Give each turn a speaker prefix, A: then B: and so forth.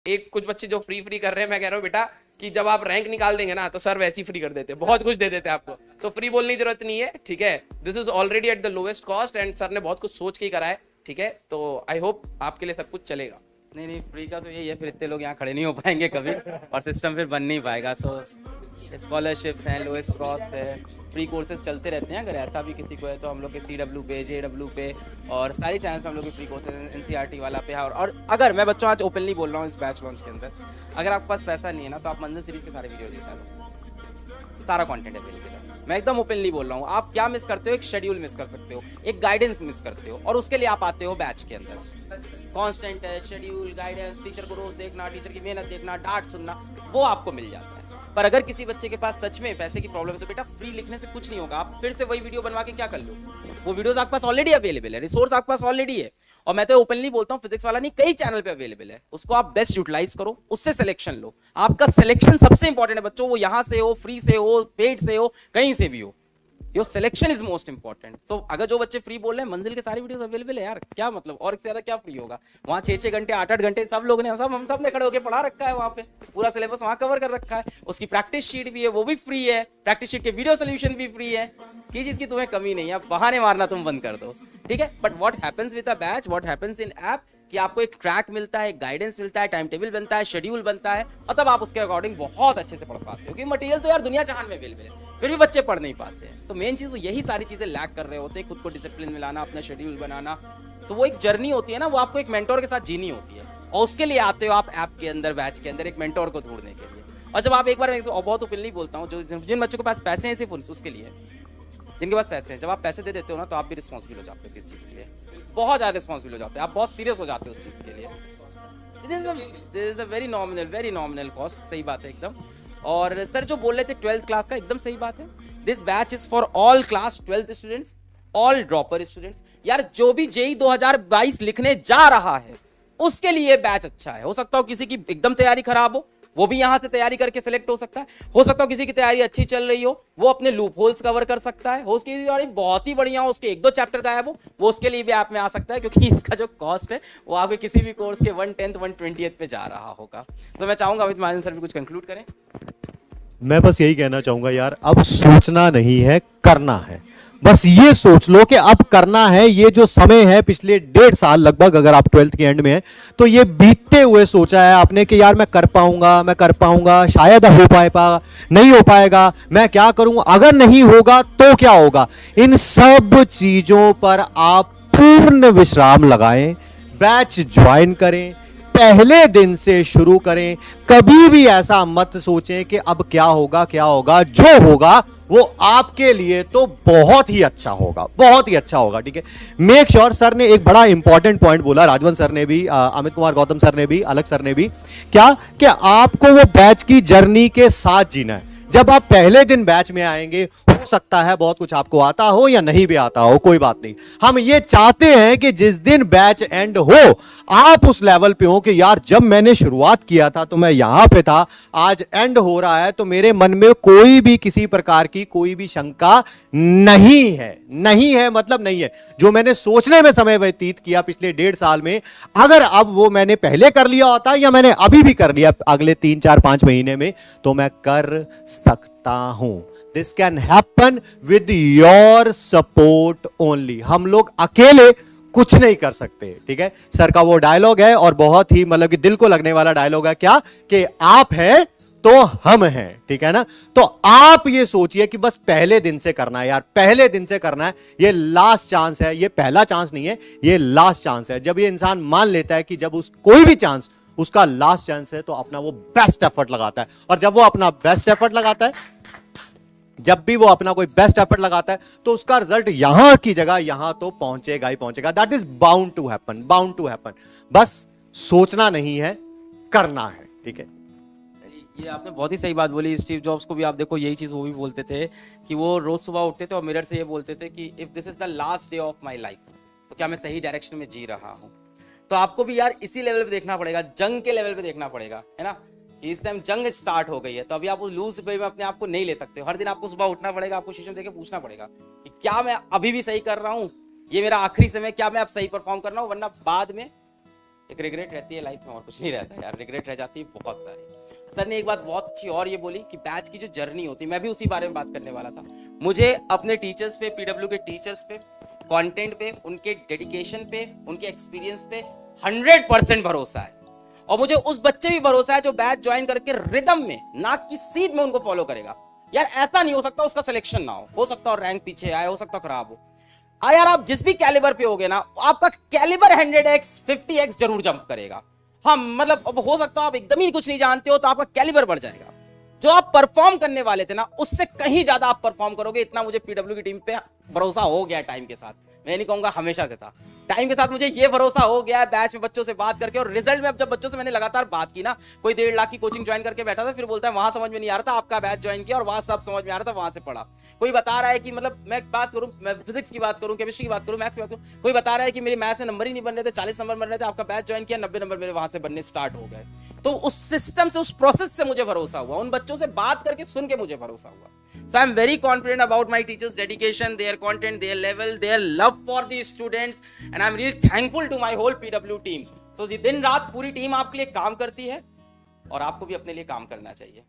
A: एक कुछ बच्चे जो फ्री फ्री कर रहे हैं, मैं कह रहा हूँ बेटा कि जब आप रैंक निकाल देंगे ना तो सर वैसे ही फ्री कर देते हैं, बहुत कुछ दे देते हैं आपको, तो फ्री बोलने की जरूरत नहीं है, ठीक है। This is already at the lowest cost and sir ने बहुत कुछ सोच के ही करा है, ठीक है। तो आई होप आपके लिए सब कुछ चलेगा।
B: नहीं नहीं, फ्री का तो यही है, फिर इतने लोग यहाँ खड़े नहीं हो पाएंगे कभी और सिस्टम फिर बन नहीं पाएगा। सो स्कॉलरशिप्स हैं, लोएस्ट कॉस्ट है, फ्री कोर्सेज चलते रहते हैं। अगर ऐसा भी किसी को है तो हम लोग के CW पे, JW पे और सारी चैनल्स पे हम लोग के फ्री कोर्सेज NCERT वाला पे है। और अगर मैं बच्चों आज ओपनली बोल रहा हूँ इस बैच लॉन्च के अंदर, अगर आपके पास पैसा नहीं है ना तो आप मंजिल सीरीज के सारे वीडियो देखा लो, सारा कंटेंट अवेलेबल है। मैं एकदम ओपनली बोल रहा हूँ। आप क्या मिस करते हो? एक शेड्यूल मिस कर सकते हो, एक गाइडेंस मिस करते हो, और उसके लिए आप आते हो बैच के अंदर। कांस्टेंट है, शेड्यूल, गाइडेंस, टीचर को रोज देखना, टीचर की मेहनत देखना, डांट सुनना, वो आपको मिल जाता है। पर अगर किसी बच्चे के पास सच में पैसे की प्रॉब्लम है तो बेटा फ्री लिखने से कुछ नहीं होगा। आप फिर से वही वीडियो बनवा के क्या कर लो? वो वीडियोस आपके पास ऑलरेडी अवेलेबल है, रिसोर्स आपके पास ऑलरेडी है। और मैं तो ओपनली बोलता हूँ, फिजिक्स वाला नहीं, कई चैनल पे अवेलेबल है, उसको आप बेस्ट यूटिलाइज करो, उससे सिलेक्शन लो। आपका सिलेक्शन सबसे इंपॉर्टेंट है बच्चों, वो यहाँ से हो, फ्री से हो, पेड से हो, कहीं से भी हो, your selection is most important. तो अगर जो बच्चे फ्री बोल रहे हैं, मंजिल के सारी वीडियोस अवेलेबल है यार, क्या मतलब और इससे ज्यादा क्या फ्री होगा? वहाँ 6-6 घंटे, 8-8 घंटे सब लोग ने, हम सब ने खड़े होकर पढ़ा रखा है, वहाँ पे पूरा सिलेबस वहाँ कवर कर रखा है। उसकी प्रैक्टिस शीट भी है, वो भी फ्री है, प्रैक्टिस शीट के वीडियो सोल्यूशन भी फ्री है, किसी चीज की तुम्हें कमी नहीं है। बहाने मारना तुम बंद कर दो, ठीक है। But what happens with a batch, what happens in app, कि आपको एक ट्रैक मिलता है, गाइडेंस मिलता है, टाइम टेबल बनता है, शेड्यूल बनता है, और तब आप उसके अकॉर्डिंग बहुत अच्छे से पढ़ पाते हो। क्योंकि मटेरियल तो यार दुनिया जहान में अवेलेबल है, फिर भी बच्चे पढ़ नहीं पाते हैं। तो मेन चीज वो यही सारी चीजें लैक कर रहे होते हैं, खुद को डिसिप्लिन में लाना, अपना शेड्यूल बनाना। तो वो एक जर्नी होती है ना, वो आपको एक मेंटोर के साथ जीनी होती है, और उसके लिए आते हो आप ऐप के अंदर, बैच के अंदर, एक मेंटोर को ढूंढने के लिए। और जब आप एक बार, तो बहुत ओपनली बोलता हूँ, जो जिन बच्चों के पास पैसे हैं सिर्फ उसके लिए, जिनके पास पैसे हैं, जब आप पैसे दे देते हो ना तो आप भी रिस्पॉन्सिबल हो जाते हो किस चीज़ के लिए, बहुत ज़्यादा रिस्पॉन्सिबल हो जाते हैं, आप बहुत सीरियस हो जाते हो उस चीज़ के लिए। This is a very nominal cost, सही बात है एकदम। और सर जो बोल रहे थे 12th क्लास का, एकदम सही बात है। This batch is for all class 12th students, all dropper students. यार जो भी JEE 2022 लिखने जा रहा है उसके लिए बैच अच्छा है। हो सकता हो किसी की एकदम तैयारी खराब हो, वो भी यहां से तैयारी करके सिलेक्ट हो सकता है। हो सकता हो किसी की तैयारी अच्छी चल रही हो, वो अपने लूप होल्स कवर कर सकता है। हो उसकी तैयारी बहुत ही बढ़िया हो, उसके 1-2 चैप्टर गायब हो, वो उसके लिए भी ऐप में आ सकता है, क्योंकि इसका जो कॉस्ट है वो आपके किसी भी कोर्स के 1/10 1/20 पे जा रहा होगा। तो मैं चाहूंगा अमित महाजन सर भी कुछ कंक्लूड करें।
C: मैं बस यही कहना चाहूंगा यार, अब सोचना नहीं है, करना है। बस ये सोच लो कि अब करना है। ये जो समय है पिछले 1.5 साल लगभग, अगर आप 12th के एंड में है तो ये बीतते हुए सोचा है आपने कि यार मैं कर पाऊंगा, शायद हो पाएगा, नहीं हो पाएगा, मैं क्या करूं, अगर नहीं होगा तो क्या होगा। इन सब चीजों पर आप पूर्ण विश्राम लगाएं, बैच ज्वाइन करें, पहले दिन से शुरू करें। कभी भी ऐसा मत सोचें कि अब क्या होगा। जो होगा वो आपके लिए तो बहुत ही अच्छा होगा, ठीक है। मेक श्योर, सर ने एक बड़ा इंपॉर्टेंट पॉइंट बोला, राजवंत सर ने भी, अमित कुमार गौतम सर ने भी, अलग सर ने भी, क्या कि आपको वो बैच की जर्नी के साथ जीना है। जब आप पहले दिन बैच में आएंगे, हो सकता है बहुत कुछ आपको आता हो या नहीं भी आता हो, कोई बात नहीं। हम ये चाहते हैं कि जिस दिन बैच एंड हो आप उस लेवल पे हो कि यार जब मैंने शुरुआत किया था तो मैं यहां पे था, आज एंड हो रहा है तो मेरे मन में कोई भी किसी प्रकार की कोई भी शंका नहीं है, मतलब नहीं है। जो मैंने सोचने में समय व्यतीत किया पिछले 1.5 साल में, अगर अब वो मैंने पहले कर लिया होता या मैंने अभी भी कर लिया अगले 3-4-5 महीने में, तो मैं कर सकता हूं। This can happen with your support only. हम लोग अकेले कुछ नहीं कर सकते, ठीक है। सर का वो डायलॉग है, और बहुत ही मतलब कि दिल को लगने वाला डायलॉग है, क्या कि आप हैं तो हम हैं, ठीक है ना। तो आप ये सोचिए कि बस पहले दिन से करना है यार, पहले दिन से करना है। ये लास्ट चांस है, ये पहला चांस नहीं है, ये लास्ट चांस है। जब ये इंसान मान लेता है कि जब उस कोई भी चांस उसका लास्ट चांस है, तो अपना वो बेस्ट एफर्ट लगाता है। और जब वो अपना बेस्ट एफर्ट लगाता है, जब भी वो अपना कोई बेस्ट एफर्ट लगाता है, तो उसका रिजल्ट यहां की जगह यहां तो पहुंचेगा ही पहुंचेगा। That is bound to happen. बस सोचना नहीं है, करना है, ठीक है।
B: ये आपने बहुत ही सही बात बोली। स्टीव जॉब्स को भी आप देखो, यही चीज वो भी बोलते थे कि वो रोज सुबह उठते थे और मिरर से ये बोलते थे कि if this is the last day of my life, तो क्या मैं सही डायरेक्शन में जी रहा हूँ। तो आपको भी यार इसी लेवल पे देखना पड़ेगा, जंग के लेवल पे देखना पड़ेगा, है ना, कि इस टाइम जंग स्टार्ट हो गई है। तो अभी आप उस लूज पे में अपने आप को नहीं ले सकते। हर दिन आपको सुबह उठना पड़ेगा, आपको शीशे में देख के पूछना पड़ेगा कि क्या मैं अभी भी सही कर रहा हूँ, ये मेरा आखिरी समय, क्या मैं अब सही परफॉर्म कर रहा हूँ, वरना बाद में एक रिग्रेट रहती है लाइफ में, और कुछ नहीं रहता यार, रिग्रेट रह जाती है बहुत सारी। सर ने एक बात बहुत अच्छी और ये बोली कि बैच की जो जर्नी होती है, मैं भी उसी बारे में बात करने वाला था। मुझे अपने टीचर्स पे, पीडब्ल्यू के टीचर्स पे, कंटेंट पे, उनके डेडिकेशन पे, उनके एक्सपीरियंस पे 100% भरोसा है। और मुझे उस बच्चे भी भरोसा है जो बैच ज्वाइन करके रिदम में, नाक की सीध में उनको फॉलो करेगा। यार ऐसा नहीं हो सकता उसका सिलेक्शन ना हो सकता और रैंक पीछे आए, हो सकता खराब हो। यार आप जिस भी कैलिबर पे होगे ना, आपका कैलिबर 100x 50x जरूर जंप करेगा। हाँ मतलब अब हो सकता है आप एकदम ही कुछ नहीं जानते हो तो आपका कैलिबर बढ़ जाएगा। जो आप परफॉर्म करने वाले थे ना, उससे कहीं ज्यादा आप परफॉर्म करोगे, इतना मुझे पीडब्ल्यू की टीम पे भरोसा हो गया टाइम के साथ। मैं नहीं कहूंगा हमेशा से था, टाइम के साथ मुझे ये भरोसा हो गया है बैच में बच्चों से बात करके। और रिजल्ट में अब जब बच्चों से मैंने लगातार बात की ना, कोई 1.5 लाख की कोचिंग ज्वाइन करके बैठा था, फिर बोलता है वहां समझ में नहीं आ रहा था, आपका बैच ज्वाइन किया और वहां सब समझ में आ रहा था, वहां से पढ़ा। कोई बता रहा है कि मतलब मैं बात करूं, मैं फिजिक्स की बात करूं, केमिस्ट्री की बात करूं, मैथ्स की बात करूं, कोई बता रहा है कि मेरे मैथ्स में नंबर ही नहीं बन रहे थे, 40 नंबर बन रहे थे, आपका बैच ज्वाइन किया, 90 नंबर मेरे वहां से बनने स्टार्ट हो गए। तो उस सिस्टम से, उस प्रोसेस से मुझे भरोसा हुआ, उन बच्चों से बात करके सुन के मुझे भरोसा हुआ। So I am very confident about my teachers dedication, their content, their level, their love for the students, and I am really thankful to my whole PW team. So दिन रात पूरी टीम आपके लिए काम करती है और आपको भी अपने लिए काम करना चाहिए।